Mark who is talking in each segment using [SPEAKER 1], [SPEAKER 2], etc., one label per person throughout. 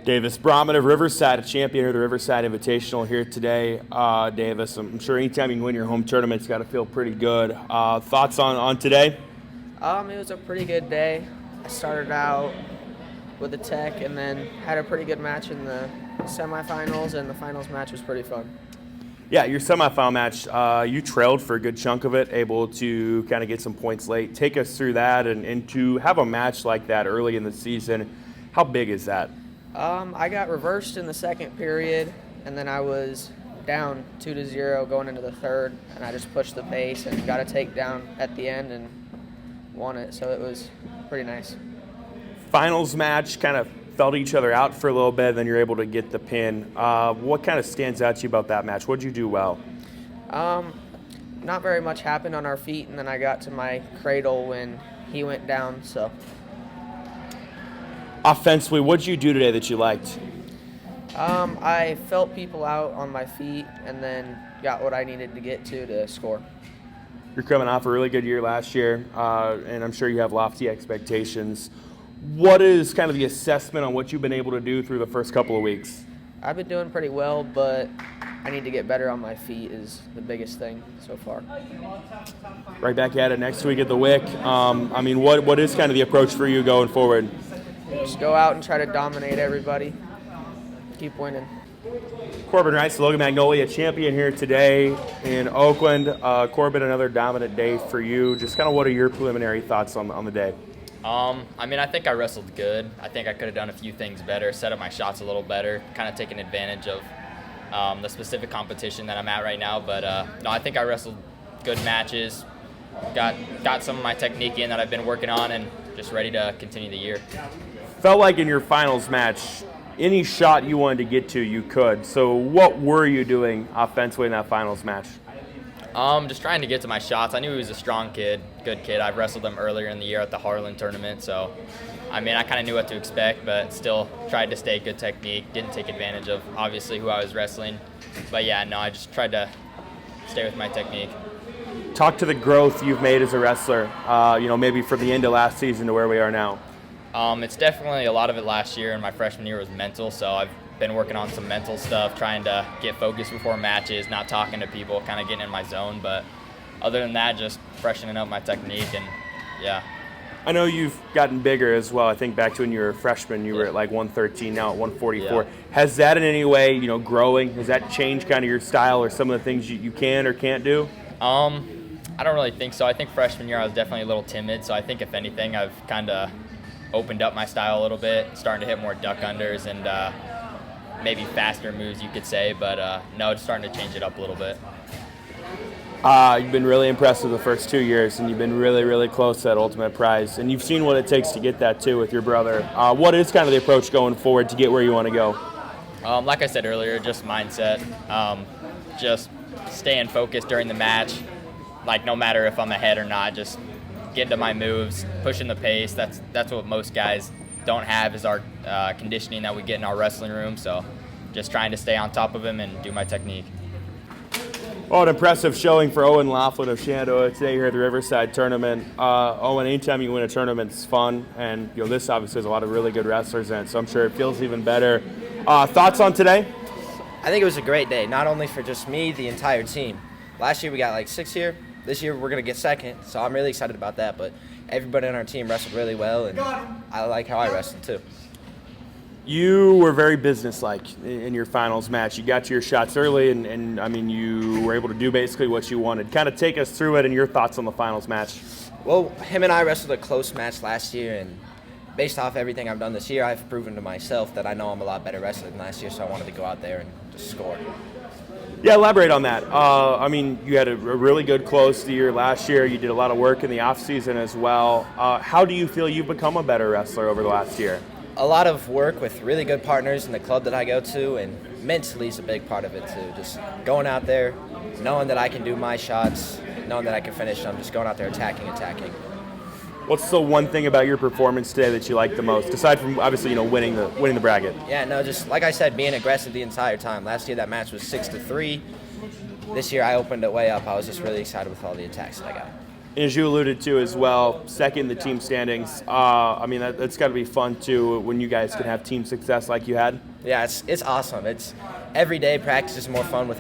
[SPEAKER 1] Davis Brahman of Riverside, a champion of the Riverside Invitational here today. Davis, I'm sure anytime you can win your home tournament, it's got to feel pretty good. Thoughts on today?
[SPEAKER 2] It was a pretty good day. I started out with the tech and then had a pretty good match in the semifinals, and the finals match was pretty fun.
[SPEAKER 1] Yeah, your semifinal match, you trailed for a good chunk of it, able to kind of get some points late. Take us through that, and to have a match like that early in the season, how big is that?
[SPEAKER 2] I got reversed in the second period, and then I was down 2-0 going into the third, and I just pushed the pace and got a takedown at the end and won it, so it was pretty nice.
[SPEAKER 1] Finals match, kind of felt each other out for a little bit, then you're able to get the pin. What kind of stands out to you about that match? What did you do well?
[SPEAKER 2] Not very much happened on our feet, and then I got to my cradle when he went down, so.
[SPEAKER 1] Offensively, what did you do today that you liked?
[SPEAKER 2] I felt people out on my feet and then got what I needed to get to score.
[SPEAKER 1] You're coming off a really good year last year, and I'm sure you have lofty expectations. What is kind of the assessment on what you've been able to do through the first couple of weeks?
[SPEAKER 2] I've been doing pretty well, but I need to get better on my feet is the biggest thing so far.
[SPEAKER 1] Right back at it next week at the WIC. What is kind of the approach for you going forward?
[SPEAKER 2] Just go out and try to dominate everybody. Keep winning.
[SPEAKER 1] Corbin Rice, Logan Magnolia champion here today in Oakland. Corbin, another dominant day for you. Just kind of what are your preliminary thoughts on the day?
[SPEAKER 3] I think I wrestled good. I think I could have done a few things better, set up my shots a little better, kind of taking advantage of the specific competition that I'm at right now. But no, I think I wrestled good matches, got some of my technique in that I've been working on, and just ready to continue the year.
[SPEAKER 1] Felt like in your finals match, any shot you wanted to get to, you could. So what were you doing offensively in that finals match?
[SPEAKER 3] Just trying to get to my shots. I knew he was a strong kid, good kid. I've wrestled him earlier in the year at the Harlan tournament, so I kind of knew what to expect, but still tried to stay good technique. Didn't take advantage of, obviously, who I was wrestling. But yeah, no, I just tried to stay with my technique.
[SPEAKER 1] Talk to the growth you've made as a wrestler, maybe from the end of last season to where we are now.
[SPEAKER 3] It's definitely a lot of it last year, and my freshman year was mental, so I've been working on some mental stuff, trying to get focused before matches, not talking to people, kind of getting in my zone. But other than that, just freshening up my technique, and yeah.
[SPEAKER 1] I know you've gotten bigger as well. I think back to when you were a freshman, you were at like 113, now at 144.
[SPEAKER 3] Yeah.
[SPEAKER 1] Has that in any way, growing, has that changed kind of your style or some of the things you can or can't do?
[SPEAKER 3] I don't really think so. I think freshman year I was definitely a little timid, so I think if anything I've kind of opened up my style a little bit, starting to hit more duck unders and maybe faster moves, you could say, but no, just starting to change it up a little bit.
[SPEAKER 1] You've been really impressive the first 2 years, and you've been really, really close to that ultimate prize, and you've seen what it takes to get that too with your brother. What is kind of the approach going forward to get where you want to go?
[SPEAKER 3] Like I said earlier, just mindset, just staying focused during the match, like no matter if I'm ahead or not, just getting to my moves, pushing the pace. That's what most guys don't have, is our conditioning that we get in our wrestling room. So just trying to stay on top of him and do my technique.
[SPEAKER 1] Well, an impressive showing for Owen Laughlin of Shenandoah today here at the Riverside tournament. Owen, anytime you win a tournament, it's fun, and this obviously has a lot of really good wrestlers in it, so I'm sure it feels even better. Thoughts on today?
[SPEAKER 4] I think it was a great day, not only for just me, the entire team. Last year we got like 6th here. This year we're going to get 2nd, so I'm really excited about that. But everybody on our team wrestled really well, and I like how I wrestled too.
[SPEAKER 1] You were very businesslike in your finals match. You got to your shots early, and you were able to do basically what you wanted. Kind of take us through it and your thoughts on the finals match.
[SPEAKER 4] Well, him and I wrestled a close match last year, and based off everything I've done this year, I've proven to myself that I know I'm a lot better wrestler than last year, so I wanted to go out there and just score.
[SPEAKER 1] Yeah, elaborate on that. You had a really good close to the year last year. You did a lot of work in the offseason as well. How do you feel you've become a better wrestler over the last year?
[SPEAKER 4] A lot of work with really good partners in the club that I go to, and mentally is a big part of it too. Just going out there, knowing that I can do my shots, knowing that I can finish them, just going out there attacking.
[SPEAKER 1] What's the one thing about your performance today that you like the most, aside from obviously winning the bracket?
[SPEAKER 4] Yeah, no, just like I said, being aggressive the entire time. Last year that match was 6-3. This year I opened it way up. I was just really excited with all the attacks that I got.
[SPEAKER 1] And as you alluded to as well, second in the team standings. I mean, that's got to be fun too when you guys can have team success like you had.
[SPEAKER 4] Yeah, it's awesome. It's every day practice is more fun with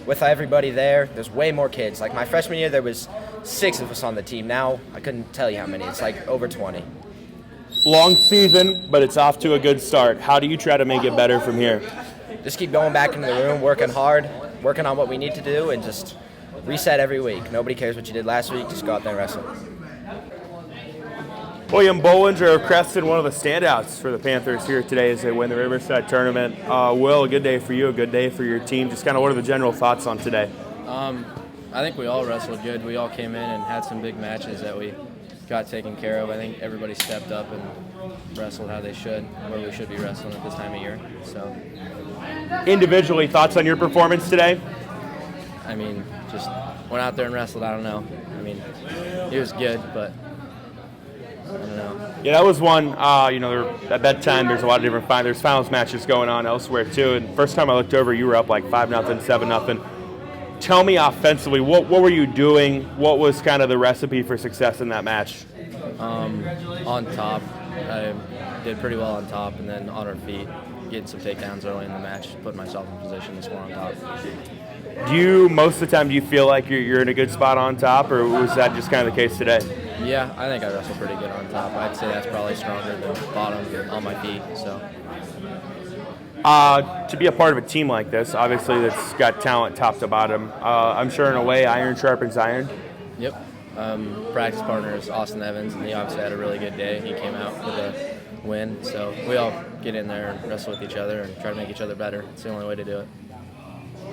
[SPEAKER 4] with everybody there. There's way more kids. Like my freshman year, there was 6 of us on the team. Now I couldn't tell you how many. It's like over 20.
[SPEAKER 1] Long season, but it's off to a good start. How do you try to make it better from here?
[SPEAKER 4] Just keep going back into the room, working hard, working on what we need to do, and just reset every week. Nobody cares what you did last week. Just go out there and wrestle.
[SPEAKER 1] William Bollinger of Creston, one of the standouts for the Panthers here today as they win the Riverside tournament. Will, a good day for you, a good day for your team. Just kind of what are the general thoughts on today?
[SPEAKER 5] I think we all wrestled good. We all came in and had some big matches that we got taken care of. I think everybody stepped up and wrestled how they should, where we should be wrestling at this time of year. So,
[SPEAKER 1] individually, thoughts on your performance today?
[SPEAKER 5] I mean, just went out there and wrestled. I don't know. I mean, it was good, but I don't know.
[SPEAKER 1] Yeah, that was one. At bedtime, there's a lot of different there's finals matches going on elsewhere too. And first time I looked over, you were up like 5-0, 7-0. Tell me offensively, what were you doing? What was kind of the recipe for success in that match?
[SPEAKER 5] On top, I did pretty well on top, and then on our feet, getting some takedowns early in the match, putting myself in position to score on top.
[SPEAKER 1] Most of the time, do you feel like you're in a good spot on top, or was that just kind of the case today?
[SPEAKER 5] Yeah, I think I wrestle pretty good on top. I'd say that's probably stronger than bottom on my feet. So.
[SPEAKER 1] To be a part of a team like this, obviously that's got talent top to bottom. I'm sure in a way iron sharpens iron.
[SPEAKER 5] Yep. Practice partner is Austin Evans, and he obviously had a really good day. He came out with a win. So we all get in there and wrestle with each other and try to make each other better. It's the only way to do it.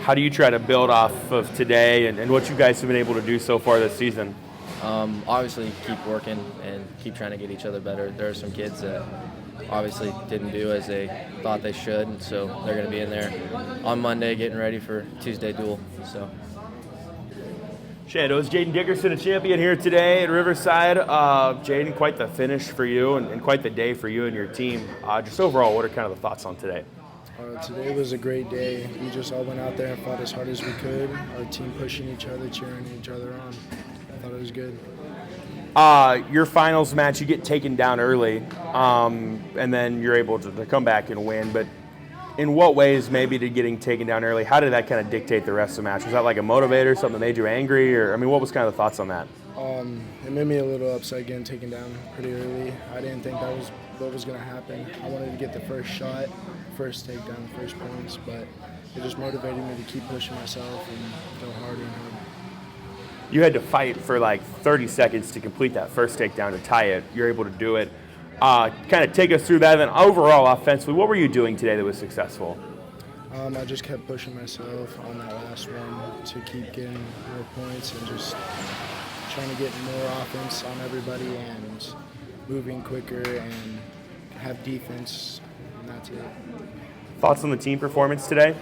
[SPEAKER 1] How do you try to build off of today and what you guys have been able to do so far this season?
[SPEAKER 5] Obviously keep working and keep trying to get each other better. There are some kids that obviously didn't do as they thought they should, and so they're going to be in there on Monday getting ready for Tuesday duel. So.
[SPEAKER 1] Shando's Jaden Dickerson, a champion here today at Riverside. Jaden, quite the finish for you and quite the day for you and your team. Just overall, what are kind of the thoughts on today?
[SPEAKER 6] Today was a great day. We just all went out there and fought as hard as we could. Our team pushing each other, cheering each other on. I thought it was good.
[SPEAKER 1] Your finals match, you get taken down early, and then you're able to come back and win. But in what ways, maybe to getting taken down early, how did that kind of dictate the rest of the match? Was that like a motivator, something that made you angry? Or, what was kind of the thoughts on that?
[SPEAKER 6] It made me a little upset getting taken down pretty early. I didn't think that was what was going to happen. I wanted to get the first shot, first takedown, first points, but it just motivated me to keep pushing myself and go harder and harder.
[SPEAKER 1] You had to fight for like 30 seconds to complete that first takedown to tie it. You're able to do it. Kind of take us through that. And then overall, offensively, what were you doing today that was successful?
[SPEAKER 6] I just kept pushing myself on that last one to keep getting more points and just trying to get more offense on everybody and moving quicker and have defense, and that's it.
[SPEAKER 1] Thoughts on the team performance today?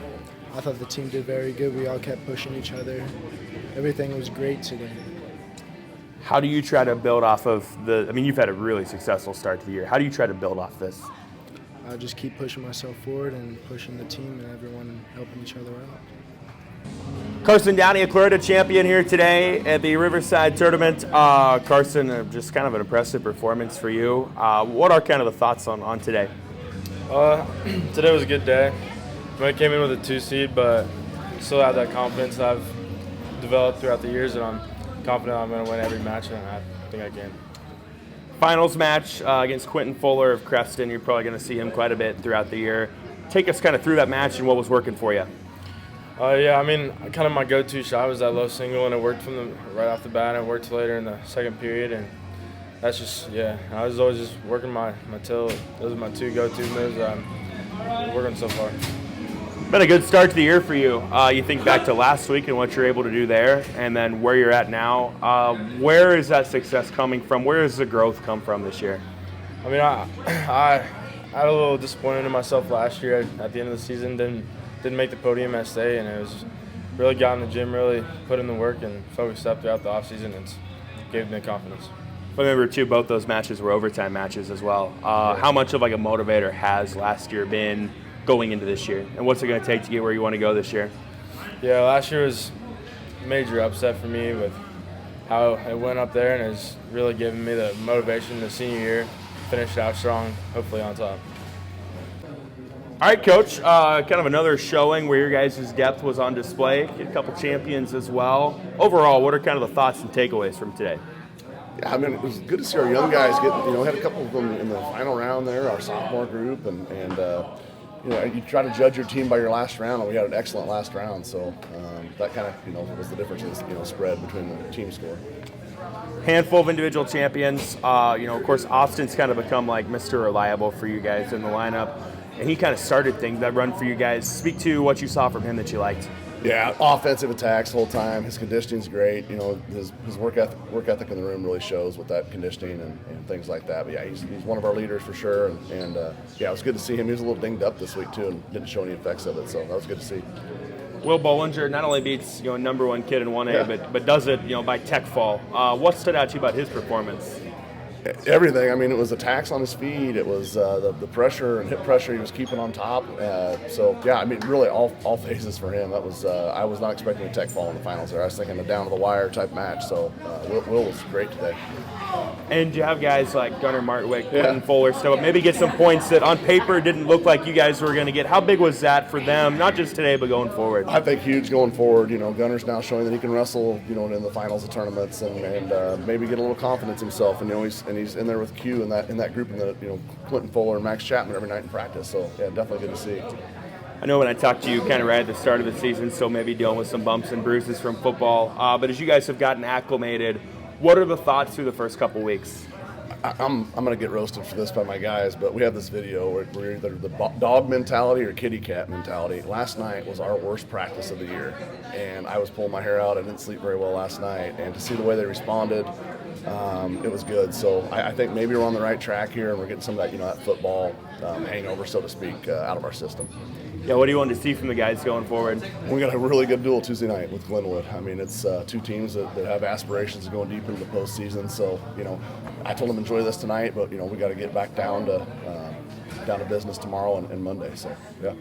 [SPEAKER 6] I thought the team did very good. We all kept pushing each other. Everything was great today.
[SPEAKER 1] How do you try to build off of you've had a really successful start to the year. How do you try to build off this?
[SPEAKER 6] I just keep pushing myself forward and pushing the team and everyone helping each other out.
[SPEAKER 1] Carson Downey, a Florida champion here today at the Riverside tournament. Carson, just kind of an impressive performance for you. What are kind of the thoughts on today?
[SPEAKER 7] Today was a good day. I came in with a 2 seed, but still have that confidence that I've developed throughout the years, and I'm confident I'm going to win every match, and I think I can.
[SPEAKER 1] Finals match against Quentin Fuller of Creston. You're probably going to see him quite a bit throughout the year. Take us kind of through that match and what was working for you.
[SPEAKER 7] Kind of my go-to shot was that low single, and it worked right off the bat, and it worked later in the second period, and that's just, I was always just working my tilt. Those are my 2 go-to moves that I'm working so far.
[SPEAKER 1] Been a good start to the year for you. You think back to last week and what you're able to do there, and then where you're at now. Where is that success coming from? Where does the growth come from this year?
[SPEAKER 7] I had a little disappointed in myself last year at the end of the season. Didn't make the podium at state, and it was really got in the gym, really put in the work and focused up throughout the offseason, and it's gave me confidence.
[SPEAKER 1] I remember too, both those matches were overtime matches as well. How much of like a motivator has last year been going into this year, and what's it going to take to get where you want to go this year?
[SPEAKER 7] Yeah, last year was a major upset for me with how it went up there, and it's really given me the motivation the senior year. Finish out strong, hopefully on top.
[SPEAKER 1] All right, Coach, kind of another showing where your guys' depth was on display. Get a couple champions as well. Overall, what are kind of the thoughts and takeaways from today?
[SPEAKER 8] Yeah, I mean, it was good to see our young guys get, had a couple of them in the final round there, our sophomore group, and you try to judge your team by your last round, and we had an excellent last round, so that kind of, was the difference in the spread between the team score.
[SPEAKER 1] Handful of individual champions. Of course, Austin's kind of become like Mr. Reliable for you guys in the lineup, and he kind of started things that run for you guys. Speak to what you saw from him that you liked.
[SPEAKER 8] Yeah, offensive attacks the whole time. His conditioning's great. His work ethic in the room really shows with that conditioning and things like that. But yeah, he's one of our leaders for sure. And it was good to see him. He was a little dinged up this week too, and didn't show any effects of it. So that was good to see.
[SPEAKER 1] Will Bollinger not only beats number one kid in 1A, but does it by tech fall. What stood out to you about his performance?
[SPEAKER 8] Everything. I mean, it was attacks on his feet. It was the pressure and hip pressure he was keeping on top. Really all phases for him. That was I was not expecting a tech fall in the finals there. I was thinking a down to the wire type match. So Will was great today.
[SPEAKER 1] And you have guys like Gunnar Martwick, Quentin Fuller, so maybe get some points that on paper didn't look like you guys were going to get. How big was that for them, not just today, but going forward?
[SPEAKER 8] I think huge going forward. Gunnar's now showing that he can wrestle, in the finals of tournaments and maybe get a little confidence himself. And he's in there with Q in that group, and Quentin Fuller and Max Chapman every night in practice. So yeah, definitely good to see.
[SPEAKER 1] I know when I talked to you kind of right at the start of the season, so maybe dealing with some bumps and bruises from football. But as you guys have gotten acclimated, what are the thoughts through the first couple weeks?
[SPEAKER 8] I'm going to get roasted for this by my guys, but we have this video where we're either the dog mentality or kitty cat mentality. Last night was our worst practice of the year, and I was pulling my hair out. I didn't sleep very well last night, and to see the way they responded, it was good. So I think maybe we're on the right track here, and we're getting some of that, that football hangover, so to speak, out of our system.
[SPEAKER 1] Yeah, what do you want to see from the guys going forward?
[SPEAKER 8] We got a really good duel Tuesday night with Glenwood. I mean, it's two teams that have aspirations of going deep into the postseason. So, I told them enjoy this tonight, but we got to get back down to business tomorrow and Monday. So, yeah.